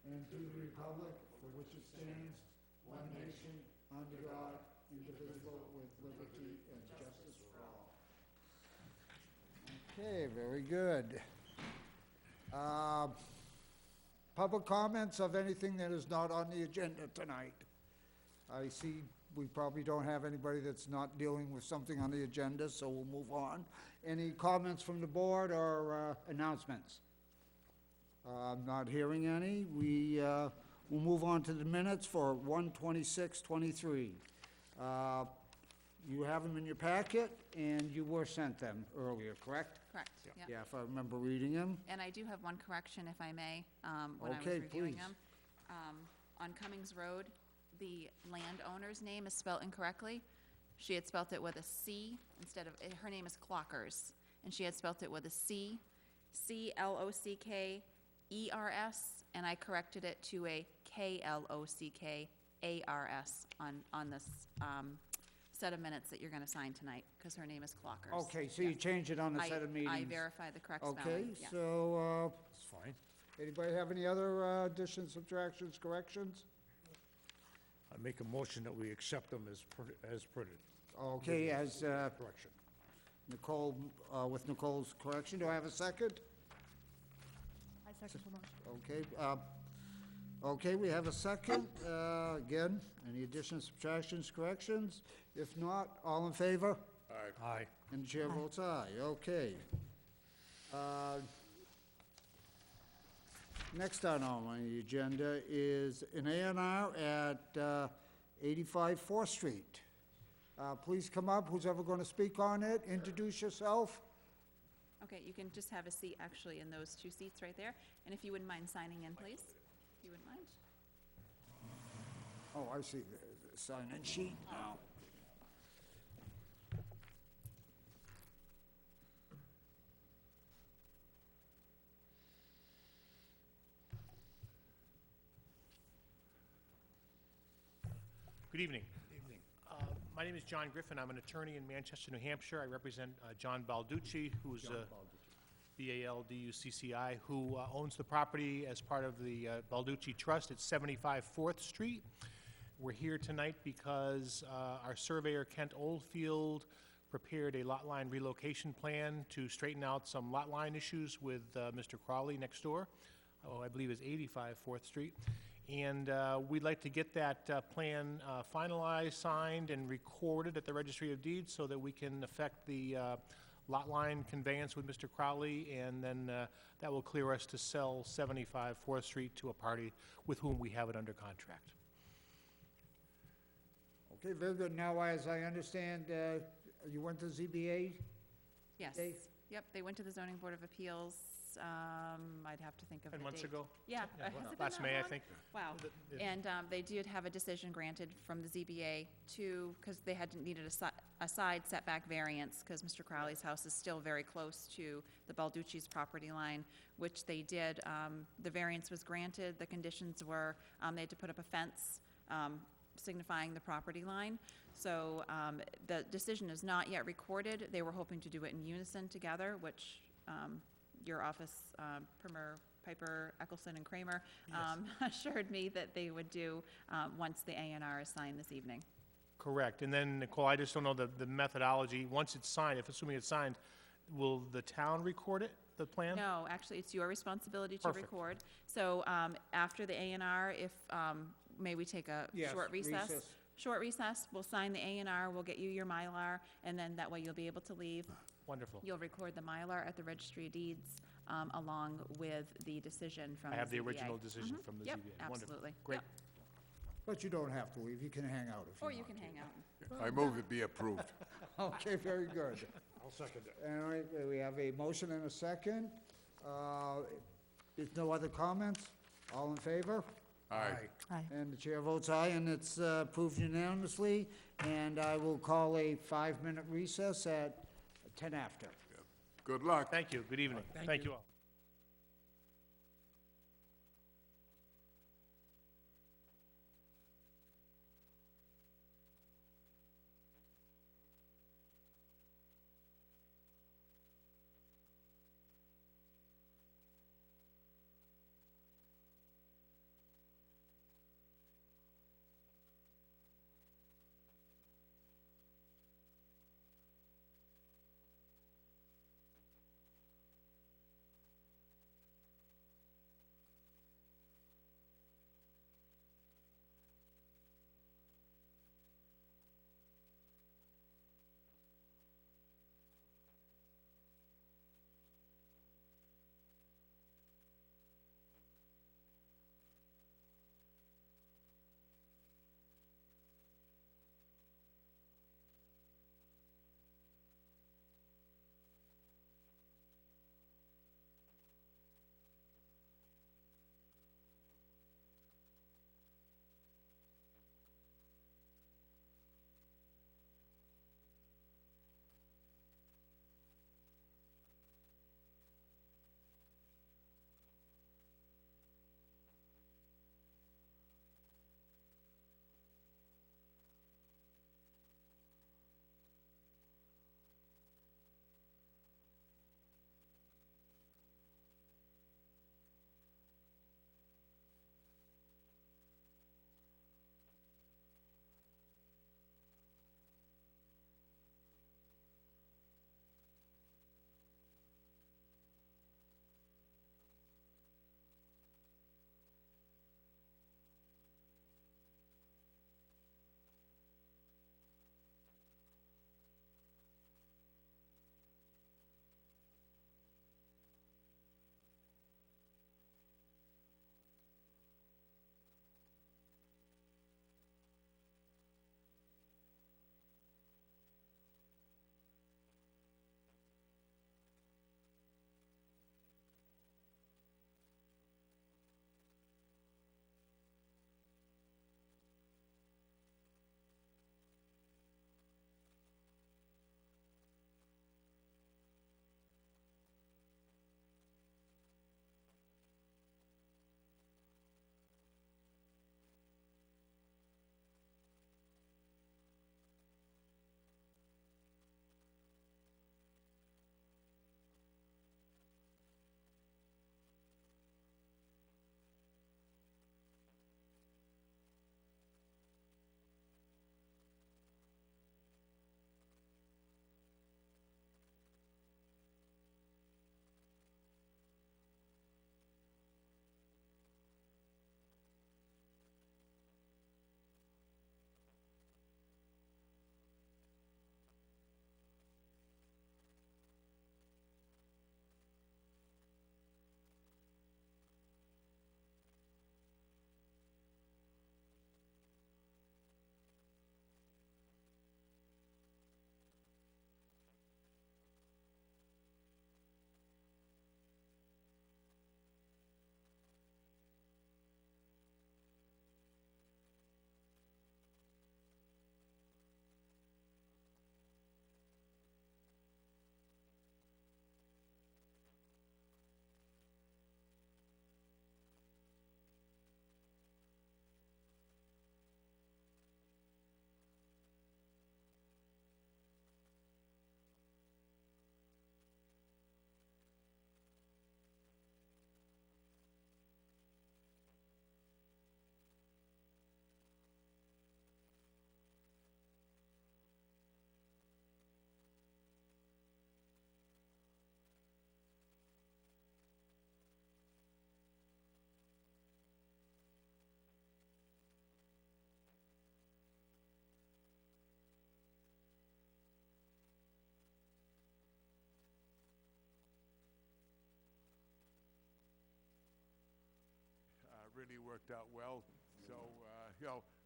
and to the republic for which it stands, one nation, under God, indivisible, with liberty and justice for all. Okay, very good. Public comments of anything that is not on the agenda tonight. I see we probably don't have anybody that's not dealing with something on the agenda, so we'll move on. Any comments from the board or announcements? I'm not hearing any. We'll move on to the minutes for 1/26/23. You have them in your packet, and you were sent them earlier, correct? Correct, yeah. Yeah, if I remember reading them. And I do have one correction, if I may, when I was Okay, reviewing please. them. On Cummings Road, the landowner's name is spelled incorrectly. She had spelt it with a C instead of, her name is Clockers, and she had spelt it with a C, CLOCKERS, and I corrected it to a KLOCKARS on this set of minutes that you're gonna sign tonight, because her name is Clockers. Okay, so you changed it on the set of meetings. I verified the correct spelling, Okay, yeah. so, That's fine. anybody have any other additions, subtractions, corrections? I make a motion that we accept them as printed. Okay, as Correction. Nicole, with Nicole's correction, do I have a second? I second the motion. Okay, okay, we have a second. Again, any additions, subtractions, corrections? If not, all in favor? Aye. And the chair votes aye, okay. Next item on the agenda is an A&R at 85 4th Street. Please come up, who's ever going to speak on it, introduce yourself. Okay, you can just have a seat actually in those two seats right there, and if you wouldn't mind signing in, please, if you wouldn't mind. Oh, I see the sign-in sheet now. Good evening. My name is John Griffin. I'm an attorney in Manchester, New Hampshire. I represent John Balducci, who's B-A-L-D-U-C-C-I, who owns the property as part of the Balducci Trust at 75 4th Street. We're here tonight because our surveyor, Kent Oldfield, prepared a lot line relocation plan to straighten out some lot line issues with Mr. Crawley next door. I believe is 85 4th Street. And we'd like to get that plan finalized, signed, and recorded at the Registry of Deeds so that we can effect the lot line conveyance with Mr. Crowley, and then that will clear us to sell 75 4th Street to a party with whom we have it under contract. Okay, very good. Now, as I understand, you went to ZBA? Yes, Dave? yep, they went to the zoning board of appeals, I'd have to think of the 10 date. months ago? Yeah. Yeah, Has it been last that May, I long? think. Wow, and they did have a decision granted from the ZBA because they needed a side setback variance, because Mr. Crowley's house is still very close to the Balducci's property line, which they did. The variance was granted. The conditions were, they had to put up a fence signifying the property line. So the decision is not yet recorded. They were hoping to do it in unison together, which your office, Piper, Eccleston, and Kramer, assured me that they would do once the A&R is signed this evening. Correct. And then, Nicole, I just don't know the methodology. Once it's signed, assuming it's signed, will the town record it, the plan? No, actually, it's your responsibility to Perfect. record. So after the A&R, if, may we take a Yes, short recess? recess. Short recess, we'll sign the A&R, we'll get you your Mylar, and then that way you'll be able to leave. Wonderful. You'll record the Mylar at the Registry of Deeds along with the decision from I the have the ZBA. original decision from the Yep, ZBA. Wonderful. absolutely. Great. Yep. But you don't have to leave, you can hang out if you Or want you can to. hang out. I move it be approved. Okay, very good. I'll second it. All right, we have a motion and a second. If no other comments, all in favor? Aye. Aye. And the chair votes aye, and it's approved unanimously. And I will call a 5-minute recess at 10 after. Good luck. Thank you. Good evening. Thank you all. really worked out well. So,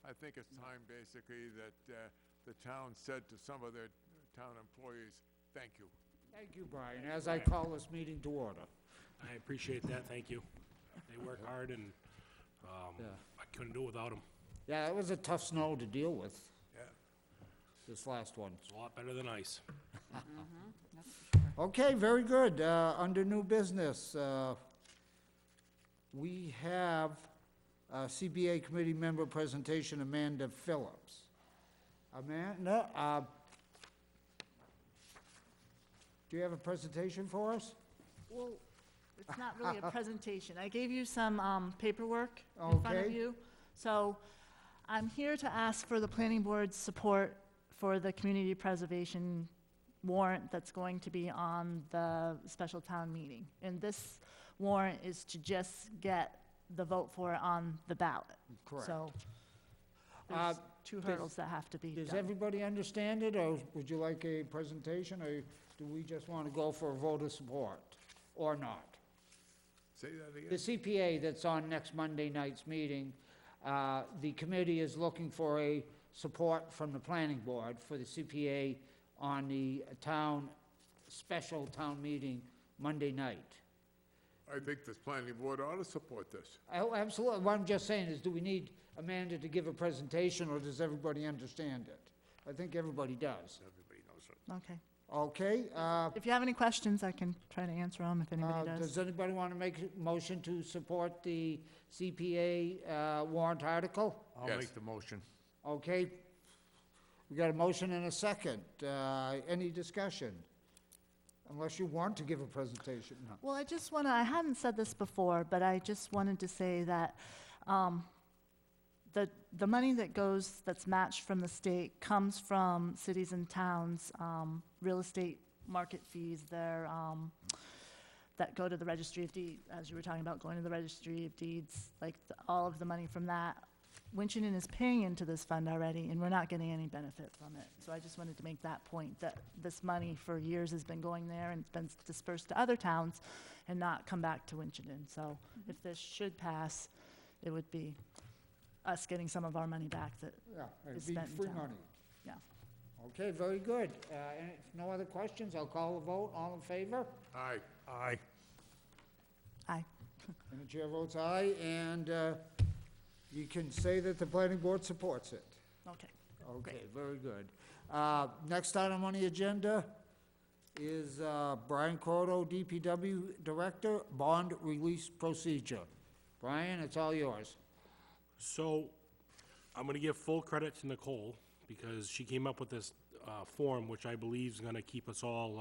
I think it's time basically that the town said to some of their town employees, thank you. Thank you, Brian, as I call this meeting to order. I appreciate that, thank you. They work hard, and I couldn't do it without them. Yeah, it was a tough snow to deal with, Yeah. this last one. It's a lot better than ice. Okay, very good. Under new business, we have CBA committee member presentation, Amanda Phillips. Amanda, do you have a presentation for us? Well, it's not really a presentation. I gave you some paperwork in front of Okay. you. So I'm here to ask for the planning board's support for the community preservation warrant that's going to be on the special town meeting. And this warrant is to just get the vote for it on the ballot. Correct. So Uh, there's two does- hurdles that have to be Does done. everybody understand it, or would you like a presentation, or do we just want to go for a vote of support, or not? Say that again? The CPA that's on next Monday night's meeting, the committee is looking for a support from the planning board for the CPA on the special town meeting Monday night. I think this planning board ought to support this. Oh, absolutely. What I'm just saying is, do we need Amanda to give a presentation, or does everybody understand it? I think everybody does. Everybody knows it. Okay. Okay, If you have any questions, I can try to answer them if anybody does. does anybody want to make a motion to support the CPA warrant article? I'll Yes. make the motion. Okay, we got a motion and a second. Any discussion? Unless you want to give a presentation. No. Well, I hadn't said this before, but I just wanted to say that the money that's matched from the state comes from cities and towns' real estate market fees that go to the registry of deeds, as you were talking about, going to the registry of deeds, like all of the money from that. Winchendon is paying into this fund already, and we're not getting any benefit from it. So I just wanted to make that point, that this money for years has been going there and been dispersed to other towns and not come back to Winchendon. So if this should pass, it would be us getting some of our money back that, Yeah, it'd It's be spent in free town. money. yeah. Okay, very good. And if no other questions, I'll call a vote. All in favor? Aye. Aye. Aye. And the chair votes aye, and you can say that the planning board supports it. Okay. Okay, very good. Next item on the agenda is Brian Cordo, DPW Director, Bond Release Procedure. Brian, it's all yours. So, I'm gonna give full credit to Nicole, because she came up with this, form, which I believe is gonna keep us all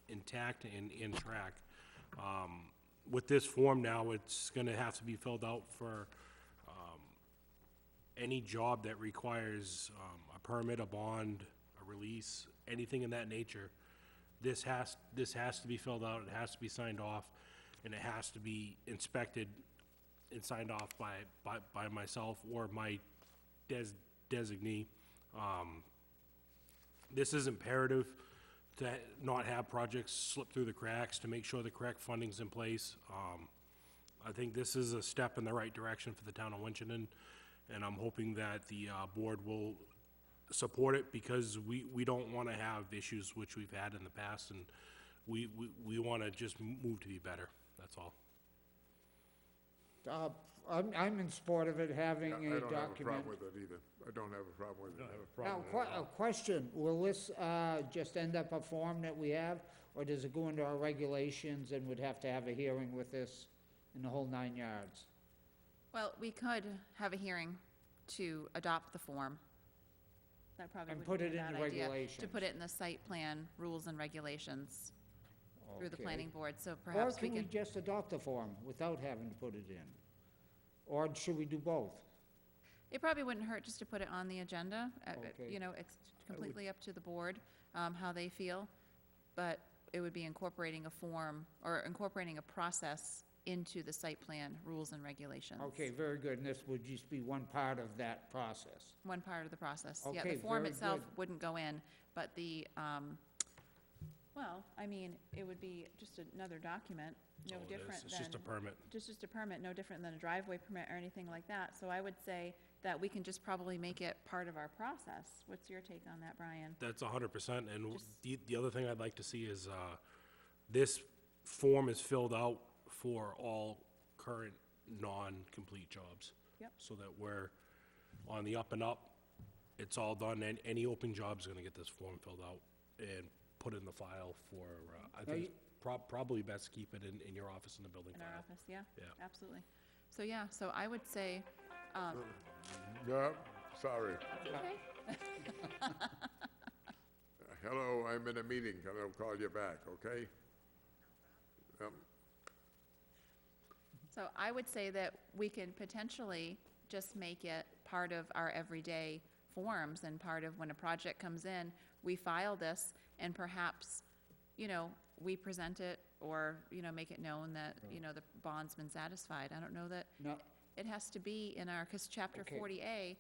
intact and in track. With this form now, it's gonna have to be filled out for, any job that requires, a permit, a bond, a release, anything in that nature. This has to be filled out, it has to be signed off, and it has to be inspected and signed off by myself or my designee. This is imperative to not have projects slip through the cracks, to make sure the correct funding's in place. I think this is a step in the right direction for the town of Winchendon, and I'm hoping that the board will support it, because we don't want to have issues which we've had in the past, and we want to just move to be better, that's all. I'm in support of it having I a don't have a document. problem with it either. I don't have a problem with Don't it. have a Now, problem with it. a question, will this just end up a form that we have, or does it go into our regulations and would have to have a hearing with this in the whole 9 yards? Well, we could have a hearing to adopt the form. That probably And wouldn't put be it a in bad the idea. To regulations. put it in the site plan, rules and regulations through the Okay. planning board, so Or perhaps we can we could. just adopt the form without having to put it in? Or should we do both? It probably wouldn't hurt just to put it on the agenda. Okay. You know, it's completely up to the board, how they feel. But it would be incorporating a form, or incorporating a process into the site plan, rules and regulations. Okay, very good, and this would just be one part of that process. One part of the process. Yeah, Okay, the form very itself good. wouldn't go in, but the, well, I mean, it would be just another document no all it is. different It's just a than- permit. Just a permit, no different than a driveway permit or anything like that. So I would say that we can just probably make it part of our process. What's your take on that, Brian? That's 100%, and Just- the other thing I'd like to see is, this form is filled out for all current non-complete jobs. Yep. So that we're on the up and up, it's all done, and any open job's gonna get this form filled out and put in the file for, I think it's probably best to keep it in your office in the building In file. our office, yeah? Yeah. Absolutely. So, yeah, so I would say, No, sorry. okay, Hello, I'm in a meeting, and I'll call you back, okay? so I would say that we can potentially just make it part of our everyday forms and part of when a project comes in, we file this and perhaps, you know, we present it or, you know, make it known that, you know, the bond's been satisfied. I don't know that No, it has to be in our, because chapter Okay. 40A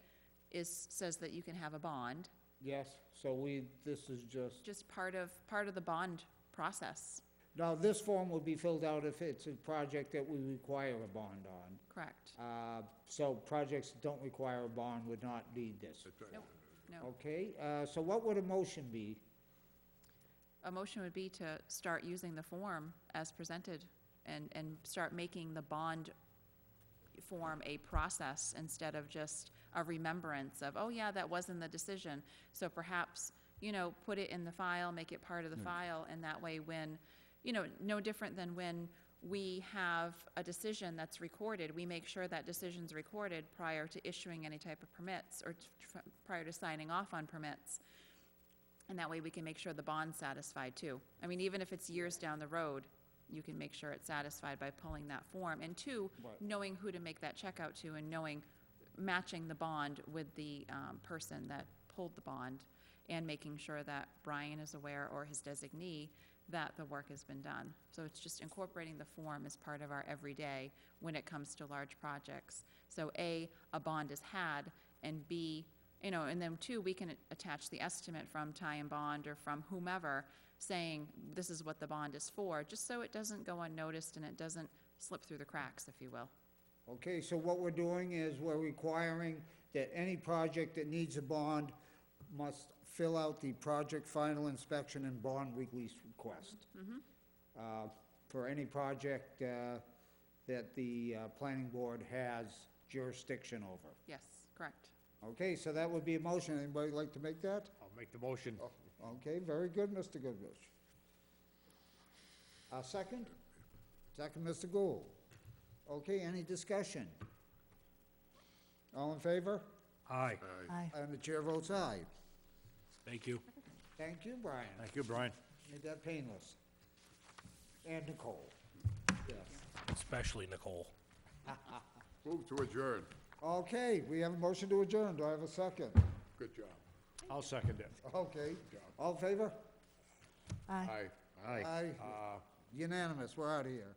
says that you can have a bond, yes, so this is just part of the bond process, now, this form will be filled out if it's a project that we require a bond on. correct? So projects that don't require a bond would not need this. Nope, no. Okay, so what would a motion be? A motion would be to start using the form as presented and start making the bond form a process instead of just a remembrance of, oh yeah, that was in the decision. So perhaps, you know, put it in the file, make it part of the file, and that way when, you know, no different than when we have a decision that's recorded, we make sure that decision's recorded prior to issuing any type of permits or prior to signing off on permits. And that way we can make sure the bond's satisfied too. I mean, even if it's years down the road, you can make sure it's satisfied by pulling that form. And two, Right. knowing who to make that check out to and matching the bond with the person that pulled the bond and making sure that Brian is aware or his designee that the work has been done. So it's just incorporating the form as part of our everyday when it comes to large projects. So A, a bond is had, and B, you know, and then two, we can attach the estimate from Ty and Bond or from whomever saying this is what the bond is for, just so it doesn't go unnoticed and it doesn't slip through the cracks, if you will. Okay, so what we're doing is we're requiring that any project that needs a bond must fill out the project final inspection and bond release request. For any project that the planning board has jurisdiction over. Yes, correct. Okay, so that would be a motion. Anybody like to make that? I'll make the motion. Okay, very good, Mr. Goodrich. Second? Second, Mr. Gould. Okay, any discussion? All in favor? Aye. Aye. And the chair votes aye. Thank you. Thank you, Brian. Thank you, Brian. Made that painless. And Nicole. Yes. Especially Nicole. Move to adjourn. Okay, we have a motion to adjourn. Do I have a second? Good job. I'll second it. Okay. All in favor? Aye. Aye. Aye. Aye. Unanimous. We're out of here.